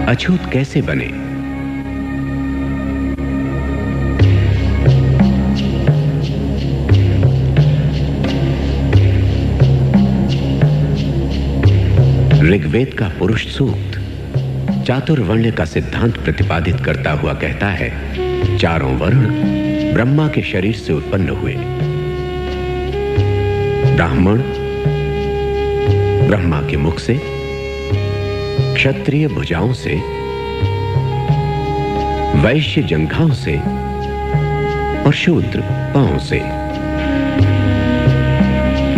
अछूत कैसे बने? ऋग्वेद का पुरुष सूक्त चातुर्वर्ण्य का सिद्धांत प्रतिपादित करता हुआ कहता है, चारों वर्ण ब्रह्मा के शरीर से उत्पन्न हुए। ब्राह्मण ब्रह्मा के मुख से, क्षत्रिय भुजाओं से, वैश्य जंघाओं से और शूद्र पांवों से।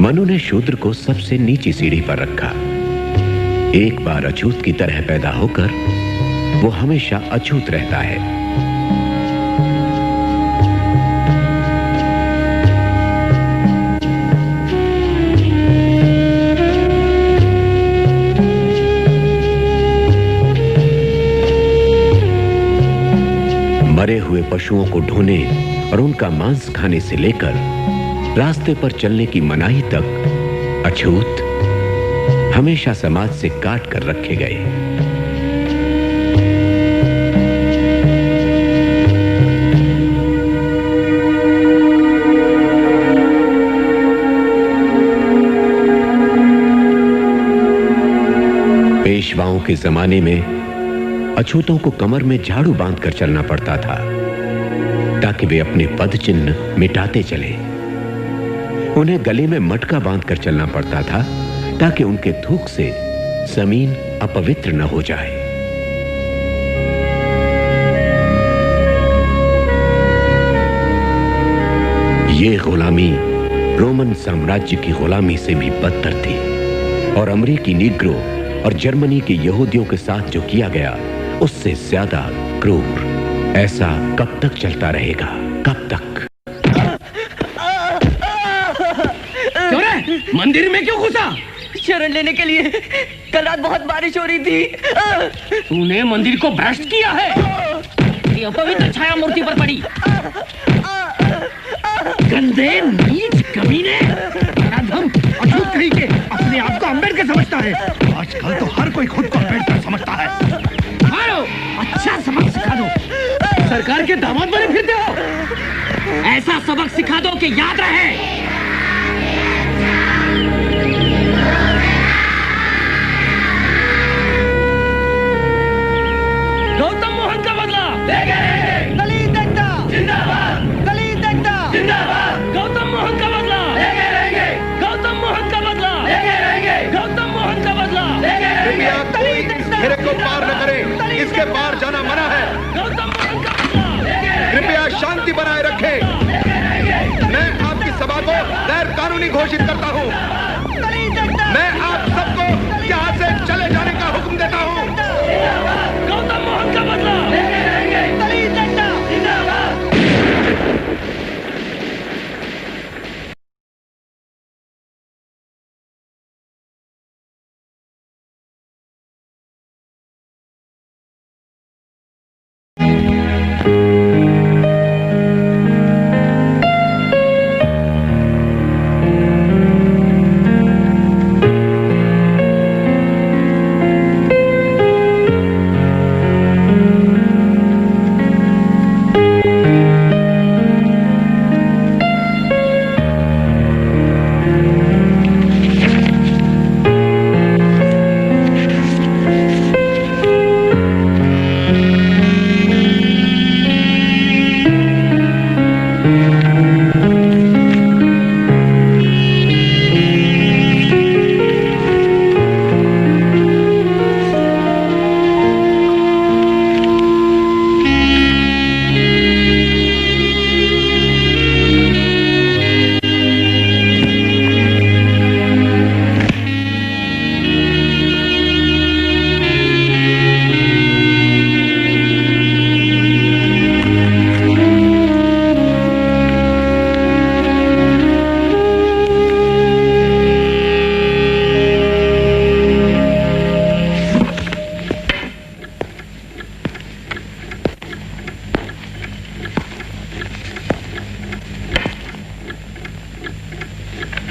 मनु ने शूद्र को सबसे नीची सीढ़ी पर रखा। एक बार अछूत की तरह पैदा होकर वो हमेशा अछूत रहता है। मरे हुए पशुओं को ढोने और उनका मांस खाने से लेकर रास्ते पर चलने की मनाही तक अछूत हमेशा समाज से काट कर रखे गए। पेशवाओं के जमाने में अछूतों को कमर में झाड़ू बांधकर चलना पड़ता था ताकि वे अपने पद चिन्ह मिटाते चले। उन्हें गले में मटका बांधकर चलना पड़ता था ताकि उनके थूक से जमीन अपवित्र न हो जाए। ये गुलामी रोमन साम्राज्य की गुलामी से भी बदतर थी और अमेरिकी नीग्रो और जर्मनी के यहूदियों के साथ जो किया गया उससे ज्यादा क्रूर। ऐसा कब तक चलता रहेगा? कब तक? क्यों रे? मंदिर में क्यों घुसा? शरण लेने के लिए। कल रात बहुत बारिश हो रही थी। तूने मंदिर को भ्रष्ट किया है। ये अपवित्र छाया मूर्ति पर पड़ी। गंदे नीच कमीने। हम अछूत कहीं के अपने आप को अम्बेडकर समझता है। आजकल तो हर कोई खुद को अम्बेडकर समझता है। मारो, अच्छा सबक सिखा दो। सरकार के दामाद बने फिरते हो। ऐसा सबक सिखा दो कि याद रहे। गौतम मोहन का बदला दलित एकता जिंदाबाद, दलित एकता जिंदाबाद। गौतम मोहन का बदला लेके रहेंगे, गौतम मोहन का बदला लेके रहेंगे, गौतम मोहन का बदला लेके रहेंगे। कोई इस घेरे को पार न करे, इसके पार जाना मना है। गौतम मोहन का बदला। कृपया शांति बनाए रखें। मैं आपकी सभा को गैर कानूनी घोषित करता हूँ। मैं आप सबको यहाँ से चले जाने का हुक्म देता हूँ। गौतम मोहन का बदला।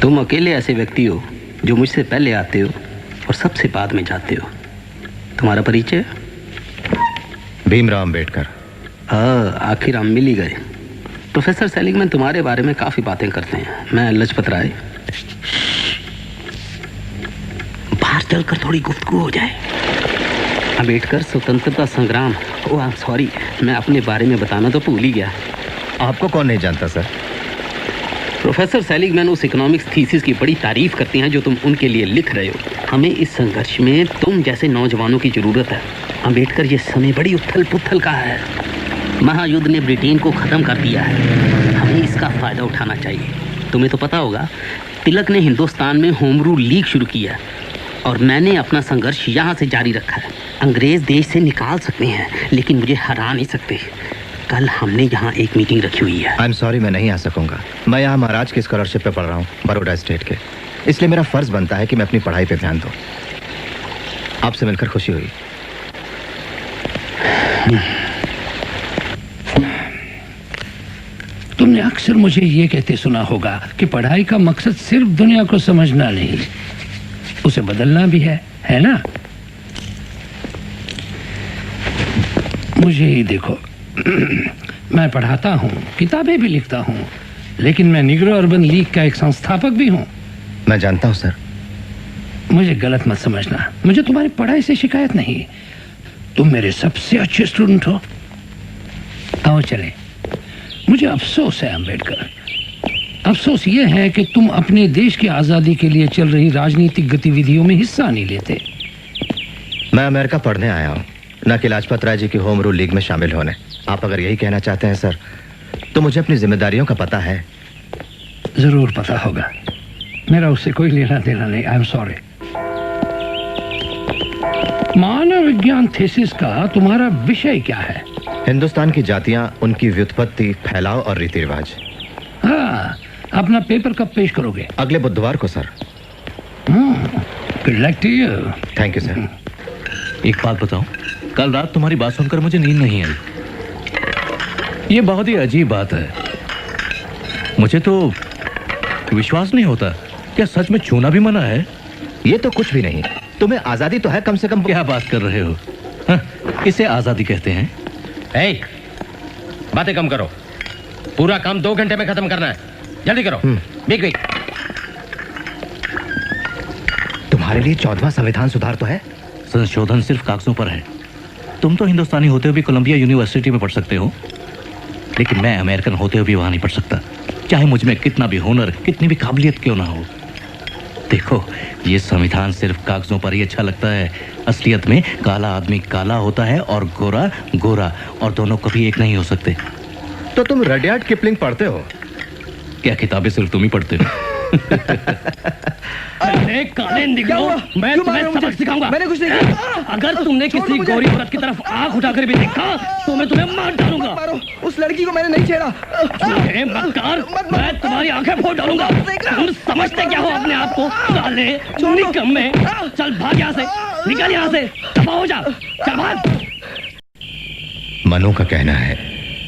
तुम अकेले ऐसे व्यक्ति हो जो मुझसे पहले आते हो और सबसे बाद में जाते हो। तुम्हारा परिचय? भीमराव अंबेडकर। आखिर हम मिल ही गए। प्रोफेसर सेलिगमैन तुम्हारे बारे में काफी बातें करते हैं। मैं लजपत राय। बाहर चलकर थोड़ी गुफ्तगू हो जाए। अंबेडकर स्वतंत्रता संग्राम। ओह आई एम सॉरी, मैं अपने बारे में बताना तो भूल ही गया। आपको कौन नहीं जानता सर? प्रोफेसर सेलिगमैन उस इकोनॉमिक्स थीसिस की बड़ी तारीफ करती हैं जो तुम उनके लिए लिख रहे हो। हमें इस संघर्ष में तुम जैसे नौजवानों की जरूरत है। अंबेडकर, ये समय बड़ी उथल पुथल का है। महायुद्ध ने ब्रिटेन को खत्म कर दिया है। हमें इसका फायदा उठाना चाहिए। तुम्हें तो पता होगा, तिलक ने हिंदुस्तान में होम रूल लीग शुरू किया और मैंने अपना संघर्ष यहाँ से जारी रखा है। अंग्रेज देश से निकाल सकते हैं लेकिन मुझे हरा नहीं सकते। कल हमने यहाँ एक मीटिंग रखी हुई है। आई एम सॉरी, मैं नहीं आ सकूंगा। मैं यहाँ महाराज की स्कॉलरशिप पे पढ़ रहा हूँ, बड़ौदा स्टेट के। इसलिए मेरा फर्ज बनता है कि मैं अपनी पढ़ाई पे ध्यान दूँ। आपसे मिलकर खुशी हुई। तुमने अक्सर मुझे ये कहते सुना होगा कि पढ़ाई का मकसद सिर्फ दुनिया को समझना नहीं, उसे बदलना भी है ना? मुझे ही देखो, मैं पढ़ाता हूँ, किताबें भी लिखता हूँ, लेकिन मैं निग्रो अर्बन लीग का एक संस्थापक भी हूँ। मैं जानता हूँ सर। मुझे गलत मत समझना, मुझे तुम्हारी पढ़ाई से शिकायत नहीं। तुम मेरे सबसे अच्छे स्टूडेंट हो। आओ चले। मुझे अफसोस है अंबेडकर, अफसोस ये है कि तुम अपने देश की आज़ादी के लिए चल रही राजनीतिक गतिविधियों में हिस्सा नहीं लेते। मैं अमेरिका पढ़ने आया हूँ, न कि लाजपत राय जी की होम रूल लीग में शामिल होने। आप अगर यही कहना चाहते हैं सर, तो मुझे अपनी जिम्मेदारियों का पता है। जरूर पता होगा, मेरा उससे कोई लेना देना नहीं। I am sorry. मानव विज्ञान थीसिस का तुम्हारा विषय क्या है? हिंदुस्तान की जातियां, उनकी व्युत्पत्ति, फैलाव और रीति रिवाज। हाँ, अपना पेपर कब पेश करोगे? अगले बुधवार को sir. Good luck to you. Thank you sir. एक बात बताओ, कल रात तुम्हारी बात सुनकर मुझे नींद नहीं आई। ये बहुत ही अजीब बात है। मुझे तो विश्वास नहीं होता। क्या सच में छूना भी मना है? ये तो कुछ भी नहीं। तुम्हें आजादी तो है कम से कम। क्या बात कर रहे हो? हाँ, इसे आजादी कहते हैं? बातें कम करो। पूरा काम 2 घंटे में खत्म करना है। जल्दी करो। Big big. तुम्हारे लिए 14वां संविधान सुधार तो है? संशोधन सिर्फ कागजों पर है। तुम तो हिंदुस्तानी होते हुए भी कोलंबिया यूनिवर्सिटी में पढ़ सकते हो, लेकिन मैं अमेरिकन होते हुए भी वहां नहीं पढ़ सकता, चाहे मुझ में कितना भी हुनर, कितनी भी काबिलियत क्यों ना हो। देखो, ये संविधान सिर्फ कागजों पर ही अच्छा लगता है। असलियत में काला आदमी काला होता है और गोरा गोरा, और दोनों कभी एक नहीं हो सकते। तो तुम रडियार्ड किपलिंग पढ़ते हो? क्या किताबें सिर्फ तुम ही पढ़ते हो? अरे काले निगरो, मैं तुम्हें सबक सिखाऊंगा। मैंने कुछ नहीं किया। अगर तुमने किसी गौरी औरत की तरफ आंख उठाकर भी देखा तो मैं तुम्हें मार डालूंगा। उस लड़की को मैंने नहीं छेड़ा। मक्कार, मैं तुम्हारी आंखें फोड़ डालूंगा। तुम समझते क्या हो अपने आप को? साले निकम्मे, चल भाग यहाँ से, निकल यहाँ से, दफा हो जा, चल भाग। मनु का कहना है,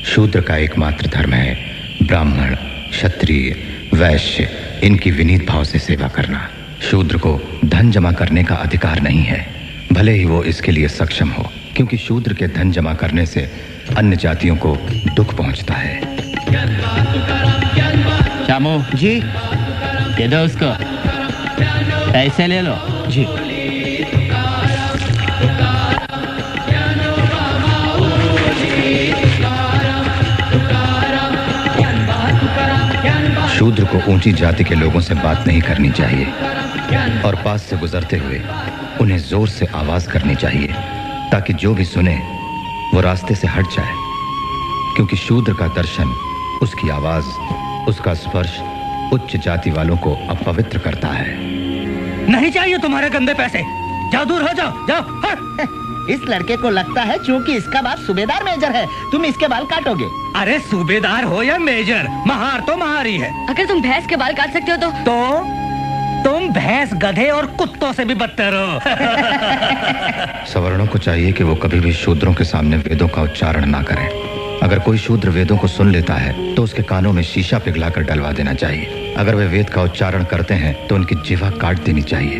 शूद्र का एकमात्र धर्म है ब्राह्मण, क्षत्रिय, वैश्य, इनकी विनीत भाव से सेवा करना। शूद्र को धन जमा करने का अधिकार नहीं है, भले ही वो इसके लिए सक्षम हो, क्योंकि शूद्र के धन जमा करने से अन्य जातियों को दुख पहुंचता है। श्यामू जी, दे दो उसको, पैसे ले लो जी। शूद्र को ऊंची जाति के लोगों से बात नहीं करनी चाहिए और पास से गुजरते हुए उन्हें जोर से आवाज करनी चाहिए, ताकि जो भी सुने वो रास्ते से हट जाए, क्योंकि शूद्र का दर्शन, उसकी आवाज, उसका स्पर्श उच्च जाति वालों को अपवित्र करता है। नहीं चाहिए तुम्हारे गंदे पैसे, जाओ दूर हो जाओ, जाओ हट। इस लड़के को लगता है चूंकि इसका बाप सूबेदार मेजर है, तुम इसके बाल काटोगे। अरे सूबेदार हो या मेजर, महार तो महार ही है। अगर तुम भैंस के बाल काट सकते हो तो तुम भैंस, गधे और कुत्तों से भी बदतर हो। सवर्णों को चाहिए कि वो कभी भी शूद्रों के सामने वेदों का उच्चारण ना करें। अगर कोई शूद्र वेदों को सुन लेता है तो उसके कानों में शीशा पिघलाकर डलवा देना चाहिए। अगर वे वेद का उच्चारण करते हैं तो उनकी जिह्वा काट देनी चाहिए।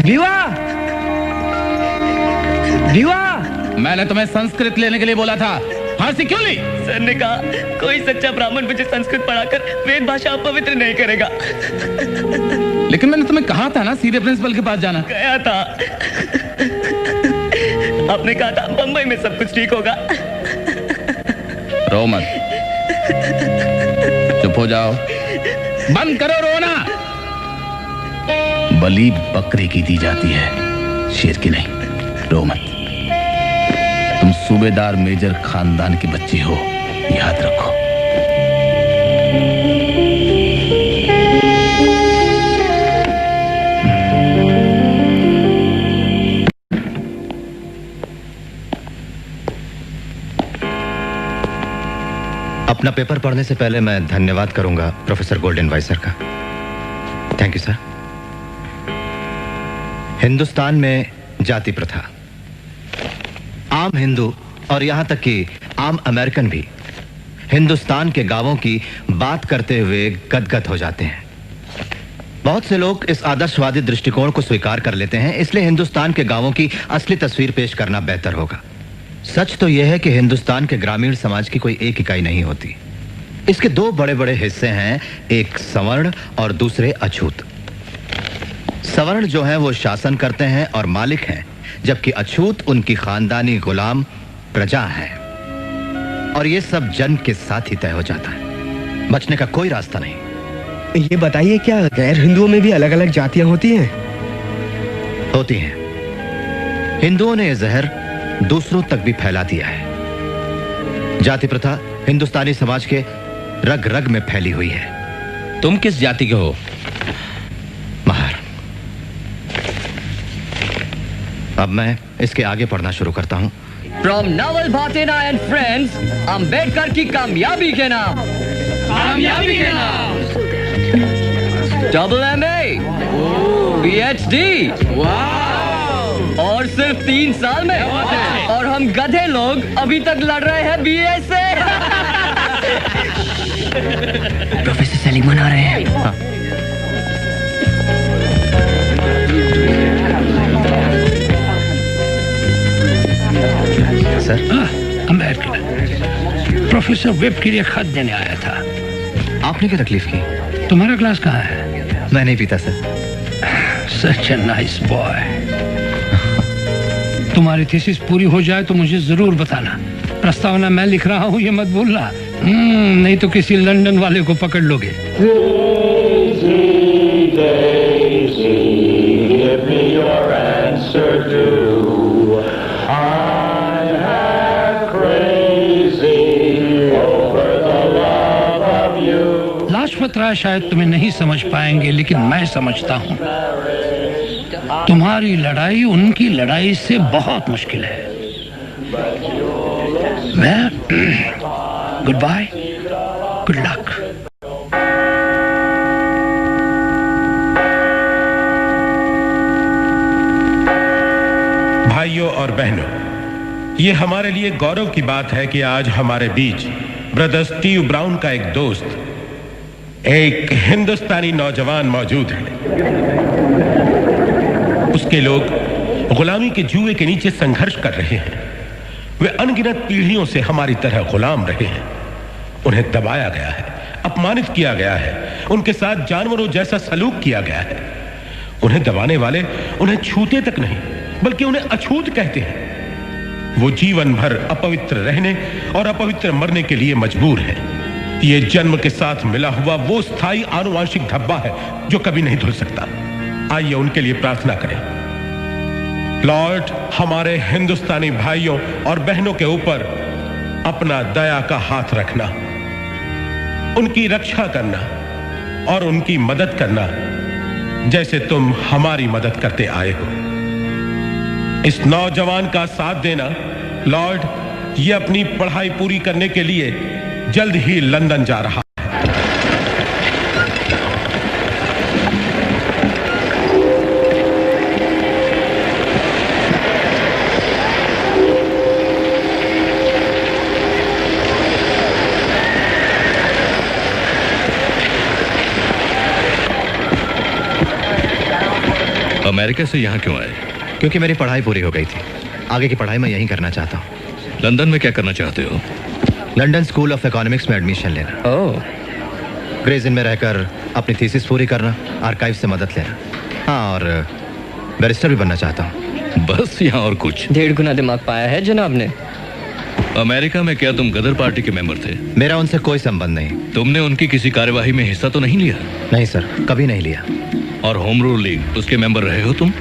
जीवा, जीवा, मैंने तुम्हें संस्कृत लेने के लिए बोला था, फारसी क्यों ली? सर ने कहा कोई सच्चा ब्राह्मण मुझे संस्कृत पढ़ाकर वेद भाषा अपवित्र नहीं करेगा। लेकिन मैंने तुम्हें कहा था ना सीधे प्रिंसिपल के पास जाना। गया था, आपने कहा था बंबई में सब कुछ ठीक होगा। रो मत, चुप हो जाओ, बंद करो रोना। बलि बकरी की दी जाती है, शेर की नहीं। रो मत, तुम सूबेदार मेजर खानदान की बच्ची हो, याद रखो। अपना पेपर पढ़ने से पहले मैं धन्यवाद करूंगा प्रोफेसर गोल्डनवाइसर का। Thank you sir. हिंदुस्तान में जाति प्रथा, आम हिंदू और यहां तक कि आम अमेरिकन भी हिंदुस्तान के गांवों की बात करते हुए गदगद हो जाते हैं। बहुत से लोग इस आदर्शवादी दृष्टिकोण को स्वीकार कर लेते हैं, इसलिए हिंदुस्तान के गांवों की असली तस्वीर पेश करना बेहतर होगा। सच तो यह है कि हिंदुस्तान के ग्रामीण समाज की कोई एक इकाई नहीं होती। इसके दो बड़े बड़े हिस्से हैं, एक सवर्ण और दूसरे अछूत। सवर्ण जो हैं वो शासन करते हैं और मालिक हैं, जबकि अछूत उनकी खानदानी गुलाम प्रजा है। और ये सब जन्म के साथ ही तय हो जाता है, बचने का कोई रास्ता नहीं। ये बताइए, क्या गैर हिंदुओं में भी अलग अलग जातियां होती हैं? होती हैं। हिंदुओं ने यह जहर दूसरों तक भी फैला दिया है। जाति प्रथा हिंदुस्तानी समाज के रग रग में फैली हुई है। तुम किस जाति के हो? महार। अब मैं इसके आगे पढ़ना शुरू करता हूं। From Naval Bhatina and Friends, Ambedkar की कामयाबी के नाम। कामयाबी के नाम। AA, PhD, और सिर्फ 3 साल में। और हम गधे लोग अभी तक लड़ रहे हैं BA से। प्रोफेसर सलीमान आ रहे हैं। हाँ। सर, अम्बेडकर प्रोफेसर वेब के लिए खत देने आया था। आपने क्या तकलीफ की? तुम्हारा ग्लास कहाँ है? मैं नहीं पीता sir. Such a nice boy. तुम्हारी थीसिस पूरी हो जाए तो मुझे जरूर बताना। प्रस्तावना मैं लिख रहा हूँ, ये मत भूलना। नहीं तो किसी लंदन वाले को पकड़ लोगे। लाजपत राय शायद तुम्हें नहीं समझ पाएंगे, लेकिन मैं समझता हूँ। तुम्हारी लड़ाई उनकी लड़ाई से बहुत मुश्किल है। Goodbye, good luck. भाइयों और बहनों, ये हमारे लिए गौरव की बात है कि आज हमारे बीच ब्रदर स्टीव ब्राउन का एक दोस्त, एक हिंदुस्तानी नौजवान मौजूद है। उसके लोग गुलामी के जुए के नीचे संघर्ष कर रहे हैं। वे अनगिनत पीढ़ियों से हमारी तरह गुलाम रहे हैं। उन्हें दबाया गया है, अपमानित किया गया है, उनके साथ जानवरों जैसा सलूक किया गया है। उन्हें दबाने वाले उन्हें छूते तक नहीं, बल्कि उन्हें अछूत कहते हैं। वो जीवन भर अपवित्र रहने और अपवित्र मरने के लिए मजबूर है। ये जन्म के साथ मिला हुआ वो स्थायी आनुवांशिक धब्बा है जो कभी नहीं धुल सकता। आइए उनके लिए प्रार्थना करें। लॉर्ड, हमारे हिंदुस्तानी भाइयों और बहनों के ऊपर अपना दया का हाथ रखना, उनकी रक्षा करना और उनकी मदद करना, जैसे तुम हमारी मदद करते आए हो। इस नौजवान का साथ देना। लॉर्ड, ये अपनी पढ़ाई पूरी करने के लिए जल्द ही लंदन जा रहा है। अमेरिका से यहाँ क्यों आए? क्योंकि मेरी पढ़ाई पूरी हो गई थी। आगे की पढ़ाई मैं यहीं करना चाहता हूँ। लंदन में क्या करना चाहते हो? लंदन स्कूल ऑफ इकोनॉमिक्स में एडमिशन लेना। ओह। ग्रेज इन में रहकर अपनी थीसिस पूरी करना, आर्काइव से मदद लेना। हाँ, और बैरिस्टर भी बनना चाहता हूँ। बस यहाँ और कुछ? 1.5 गुना दिमाग पाया है जनाब ने। अमेरिका में क्या तुम गदर पार्टी के मेंबर थे? मेरा उनसे कोई संबंध नहीं। तुमने उनकी किसी कार्यवाही में हिस्सा तो नहीं लिया? नहीं सर, कभी नहीं लिया। और होम रूल लीग, उसके मेंबर रहे हो तुम?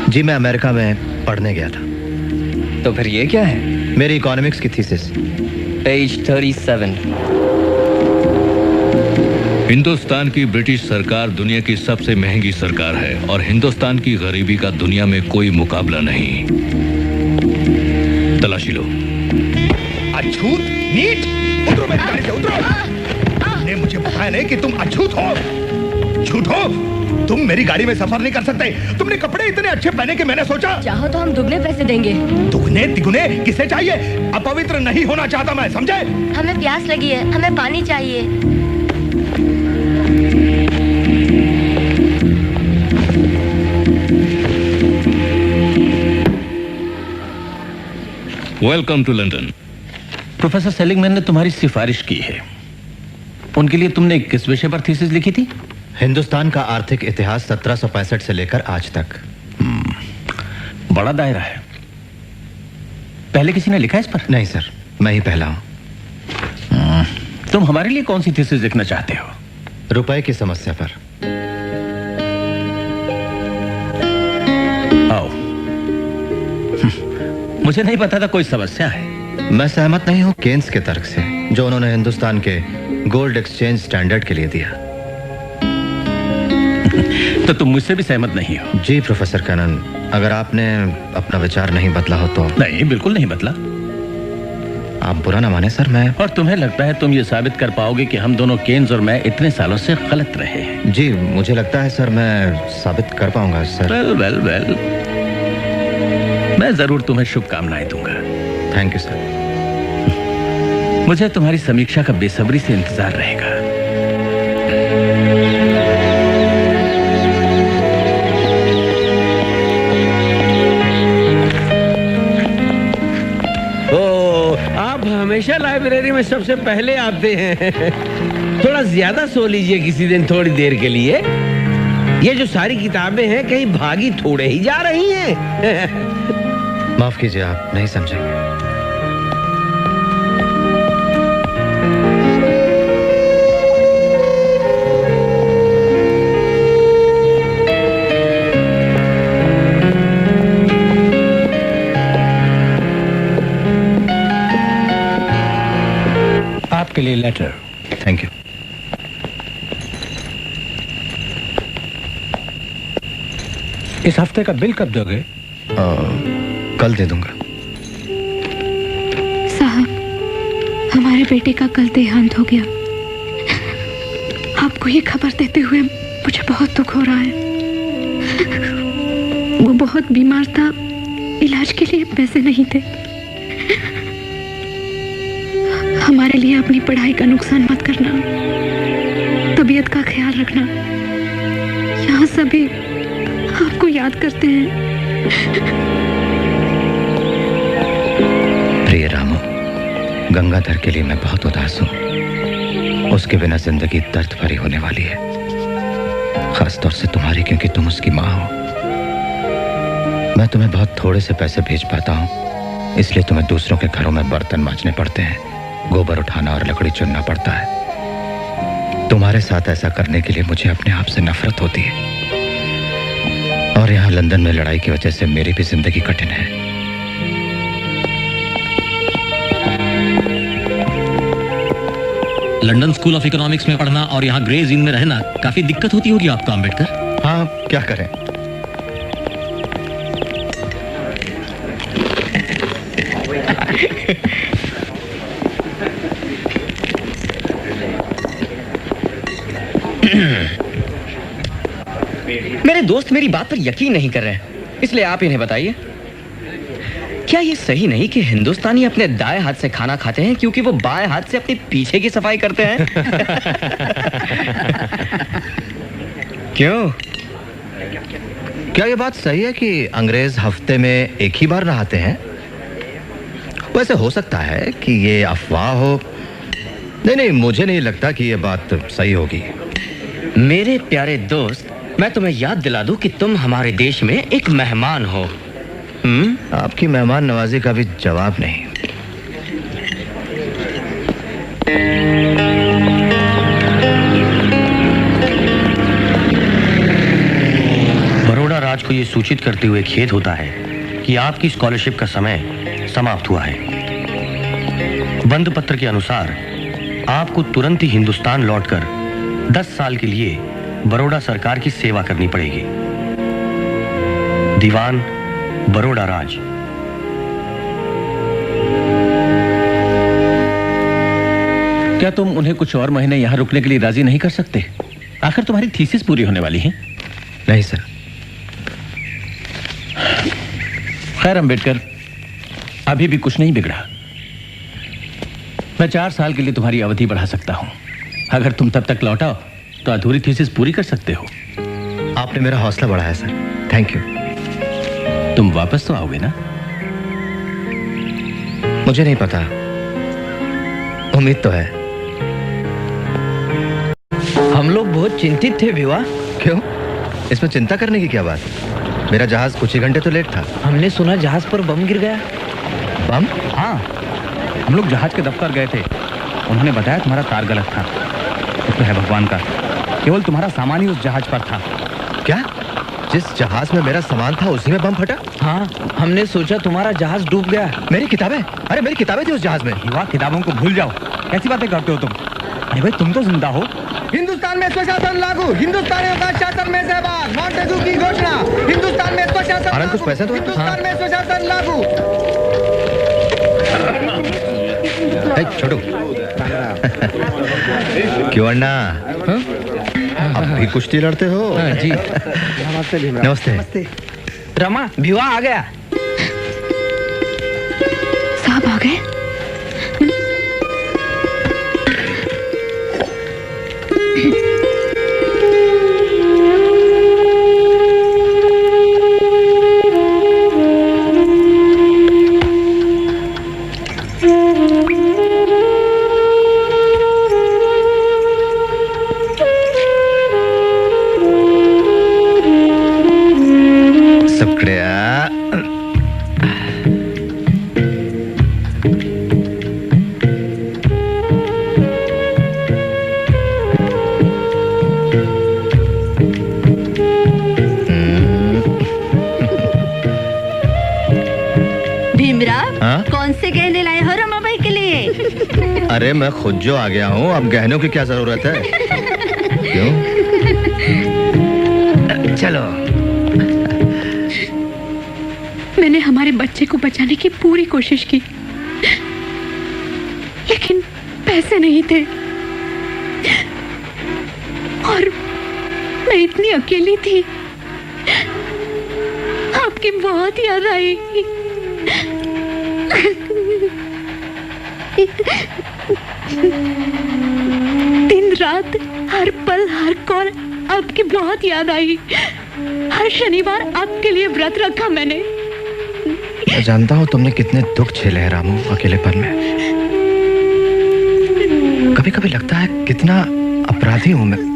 जी, मैं अमेरिका में पढ़ने गया था। तो फिर ये क्या है? मेरी इकोनॉमिक्स की थीसिस। पेज 37। हिंदुस्तान की ब्रिटिश सरकार दुनिया की सबसे महंगी सरकार है और हिंदुस्तान की गरीबी का दुनिया में कोई मुकाबला नहीं। तलाशी लो। अछूत, नीच, उतरो मेरी गाड़ी से, उतरो। तुमने मुझे बताया नहीं कि तुम अछूत हो, झूठ हो। तुम मेरी गाड़ी में सफर नहीं कर सकते। तुमने कपड़े इतने अच्छे पहने कि मैंने सोचा। चाहो तो हम दुगने पैसे देंगे। दुगने तिगुने किसे चाहिए? अपवित्र नहीं होना चाहता मैं, समझे? हमें प्यास लगी है, हमें पानी चाहिए। Welcome to London. Professor Seligman ने तुम्हारी सिफारिश की है। उनके लिए तुमने किस विषय पर थीसिस लिखी थी? हिंदुस्तान का आर्थिक इतिहास 1765 से लेकर आज तक। बड़ा दायरा है। पहले किसी ने लिखा है इस पर? नहीं सर, मैं ही पहला हूं। तुम हमारे लिए कौन सी थीसिस लिखना चाहते हो? रुपए की समस्या पर। आओ। मुझे नहीं पता था कोई समस्या है। मैं सहमत नहीं हूं केन्स के तर्क से, जो उन्होंने हिंदुस्तान के गोल्ड एक्सचेंज स्टैंडर्ड के लिए दिया। तो तुम मुझसे भी सहमत नहीं हो? जी प्रोफेसर कैनन, अगर आपने अपना विचार नहीं बदला हो तो। नहीं, बिल्कुल नहीं बदला। आप बुरा ना माने सर, मैं। और तुम्हें लगता है तुम ये साबित कर पाओगे कि हम दोनों, केन्स और मैं, इतने सालों से गलत रहे हैं? जी, मुझे लगता है सर मैं साबित कर पाऊंगा सर। वेल, मैं जरूर तुम्हें शुभकामनाएं दूंगा। Thank you sir. मुझे तुम्हारी समीक्षा का बेसब्री से इंतजार रहेगा। आप हमेशा लाइब्रेरी में सबसे पहले आते हैं। थोड़ा ज्यादा सो लीजिए किसी दिन, थोड़ी देर के लिए। ये जो सारी किताबें हैं कहीं भागी थोड़े ही जा रही हैं। माफ कीजिए, आप नहीं समझेंगे। आपके लिए लेटर। Thank you. इस हफ्ते का बिल कब दोगे? कल दे दूंगा। साहब, हमारे बेटे का कल देहांत हो गया। आपको ये खबर देते हुए मुझे बहुत दुख हो रहा है। वो बहुत बीमार था, इलाज के लिए पैसे नहीं थे। हमारे लिए अपनी पढ़ाई का नुकसान मत करना, तबीयत का ख्याल रखना। यहाँ सभी आपको याद करते हैं। प्रिय रामू, गंगाधर के लिए मैं बहुत उदास हूँ। उसके बिना जिंदगी दर्द भरी होने वाली है, खासतौर से तुम्हारी, क्योंकि तुम उसकी माँ हो। मैं तुम्हें बहुत थोड़े से पैसे भेज पाता हूँ, इसलिए तुम्हें दूसरों के घरों में बर्तन मांजने पड़ते हैं, गोबर उठाना और लकड़ी चुनना पड़ता है। तुम्हारे साथ ऐसा करने के लिए मुझे अपने आप से नफरत होती है। और यहाँ लंदन में लड़ाई की वजह से मेरी भी जिंदगी कठिन है। लंदन स्कूल ऑफ इकोनॉमिक्स में पढ़ना और यहाँ ग्रेज इन में रहना काफी दिक्कत होती होगी आपको, अम्बेडकर? हाँ, क्या करें। मेरे दोस्त मेरी बात पर यकीन नहीं कर रहे हैं, इसलिए आप इन्हें बताइए, क्या ये सही नहीं कि हिंदुस्तानी अपने दाएं हाथ से खाना खाते हैं क्योंकि वो बाएं हाथ से अपने पीछे की सफाई करते हैं? क्यों? क्या ये बात सही है कि अंग्रेज हफ्ते में एक ही बार नहाते हैं? वैसे हो सकता है कि ये अफवाह हो। नहीं, मुझे नहीं लगता कि ये बात सही होगी। मेरे प्यारे दोस्त, मैं तुम्हें याद दिला दूं कि तुम हमारे देश में एक मेहमान हो। आपकी मेहमान नवाजी का भी जवाब नहीं। बड़ौदा राज को यह सूचित करते हुए खेद होता है कि आपकी स्कॉलरशिप का समय समाप्त हुआ है। बंद पत्र के अनुसार आपको तुरंत ही हिंदुस्तान लौटकर 10 साल के लिए बड़ौदा सरकार की सेवा करनी पड़ेगी। दीवान बड़ौदा राज। क्या तुम उन्हें कुछ और महीने यहां रुकने के लिए राजी नहीं कर सकते? आखिर तुम्हारी थीसिस पूरी होने वाली है। नहीं सर। खैर अंबेडकर, अभी भी कुछ नहीं बिगड़ा। मैं 4 साल के लिए तुम्हारी अवधि बढ़ा सकता हूं। अगर तुम तब तक लौटाओ तो अधूरी थीसिस पूरी कर सकते हो। आपने मेरा हौसला बढ़ाया सर, थैंक यू। तुम वापस तो आओगे ना? मुझे नहीं पता, उम्मीद तो है। हम लोग बहुत चिंतित थे विवाह। क्यों? इसमें चिंता करने की क्या बात? मेरा जहाज कुछ ही घंटे तो लेट था। हमने सुना जहाज पर बम गिर गया। बम? हाँ, हम लोग जहाज के दफ्तर गए थे। उन्होंने बताया तुम्हारा तार गलत था। शुक्र है भगवान का, केवल तुम्हारा सामान ही उस जहाज पर था। क्या? जिस जहाज में मेरा सामान था उसी में बम फटा? हाँ, हमने सोचा तुम्हारा जहाज डूब गया। मेरी किताबें? अरे मेरी किताबें थी उस जहाज में। युवा, किताबों को भूल जाओ। कैसी बातें करते हो तुम? अरे भाई, तुम तो जिंदा हो। हिंदुस्तान में स्वशासन लागू, हिंदुस्तानियों का शासन में सहभाग, मॉन्टेगू की घोषणा। हिंदुस्तान में स्वशासन लागू, कुछ पैसे तो हिंदुस्तान में स्वशासन लागू। छोटू क्यों अन्ना? अब भी कुश्ती लड़ते हो? जी। नमस्ते। रमा, भिवा आ गया। साहब आ गए? अरे मैं खुद जो आ गया हूँ, अब गहनों की क्या जरूरत है? क्यों? चलो। मैंने हमारे बच्चे को बचाने की पूरी कोशिश की, लेकिन पैसे नहीं थे और मैं इतनी अकेली थी। आपकी बहुत याद आई। दिन रात, हर पल, हर कौर आपकी बहुत याद आई। हर शनिवार आपके लिए व्रत रखा मैंने। मैं जानता हूँ तुमने कितने दुख झेले हैं रामू अकेलेपन में। कभी कभी लगता है कितना अपराधी हूं मैं।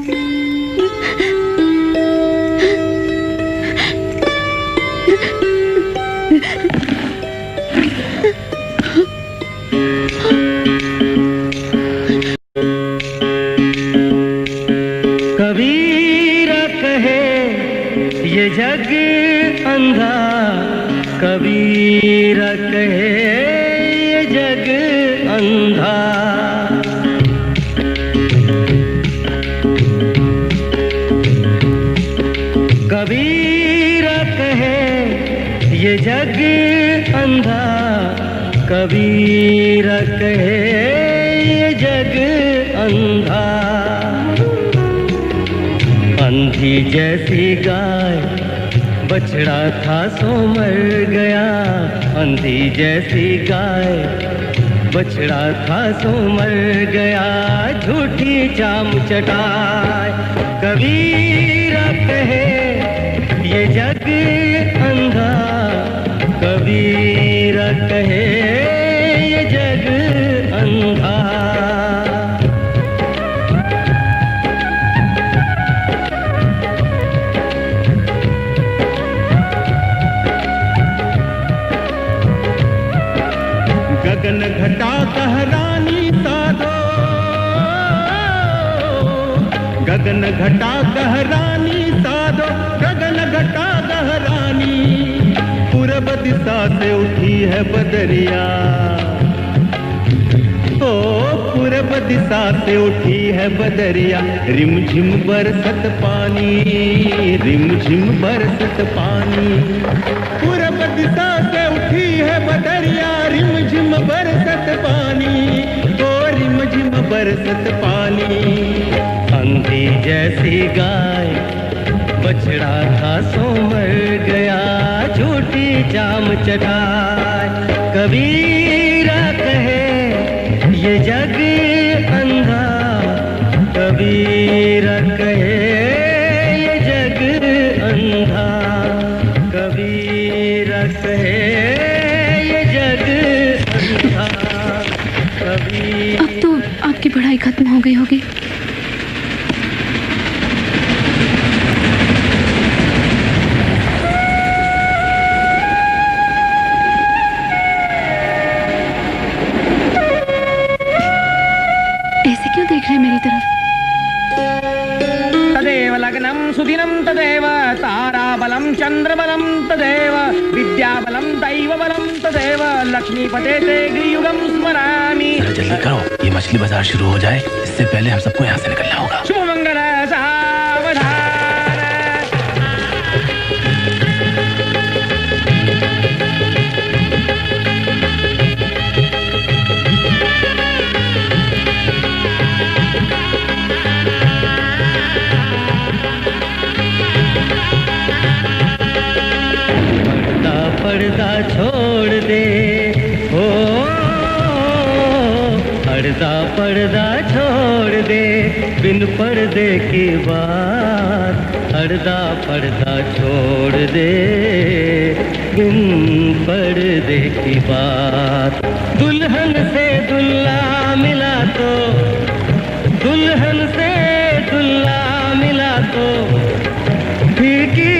जग अंधा, कबीर कहे ये जग अंधा। कबीर कहे ये जग अंधा, कबीर कहे ये जग अंधा। अंधी जैसी गाय बछड़ा था सो मर गया, अंधी जैसी गाय बछड़ा था सो मर गया। झूठी चाम चटाए कबीर कहे ये जग जग अंधा, कबीर कहे ये जग अंधा। गगन घटा कहरानी साधो, गगन घटा कहरानी साधो, गगन घटा कहरानी। पूरब दिशा से उठी है बदरिया, ओ पूरब दिशा से उठी है बदरिया। रिमझिम बरसत पानी, रिमझिम बरसत पानी। पूरब दिशा से उठी है बदरिया, रिमझिम बरसत पानी, ओ रिमझिम बरसत पानी। अंधी जैसी गाय बछड़ा था सो मर गया, झूठी जाम चढ़ाए। कबीरा कहे ये जग अंधा, कबीरा कहे ये जग अंधा, कबीरा कहे ये जग अंधा, कबीरा। अब तो आपकी पढ़ाई खत्म हो गई होगी। देख रहे मेरी तरफ। तदेव लग्नं सुदिनं तदेव ताराबलं चंद्रबलं तदेव विद्याबलं दैवबलं तदेव लक्ष्मीपते ते गृयुगं स्मरामि। जल्दी करो, ये मछली बाजार शुरू हो जाए, इससे पहले हम सबको यहाँ से निकलना होगा। शुभ मंगल सावधान। पर्दा छोड़ दे ओ, पर्दा छोड़ दे, बिन पर्दे की बात। पर्दा छोड़ दे, बिन पर्दे की बात। दुल्हन से दुल्हा मिला तो, दुल्हन से दुल्हा मिला तो फीकी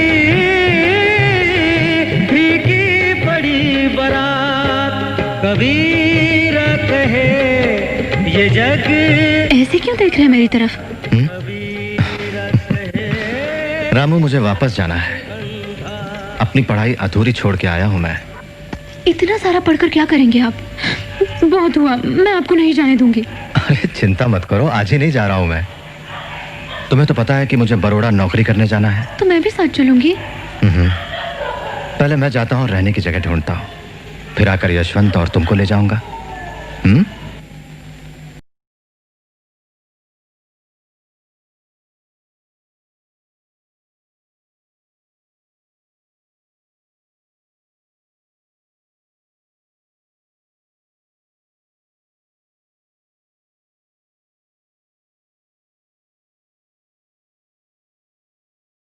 कबीर कहे ये जग। ऐसे क्यों देख रहे हैं मेरी तरफ? रामू, मुझे वापस जाना है। अपनी पढ़ाई अधूरी छोड़ के आया हूं मैं। इतना सारा पढ़कर क्या करेंगे आप? बहुत हुआ, मैं आपको नहीं जाने दूंगी। अरे चिंता मत करो, आज ही नहीं जा रहा हूं मैं। तुम्हें तो पता है कि मुझे बड़ौदा नौकरी करने जाना है। तो मैं भी साथ चलूंगी। पहले मैं जाता हूँ, रहने की जगह ढूंढता हूँ, फिर आकर यशवंत और तुमको ले जाऊंगा।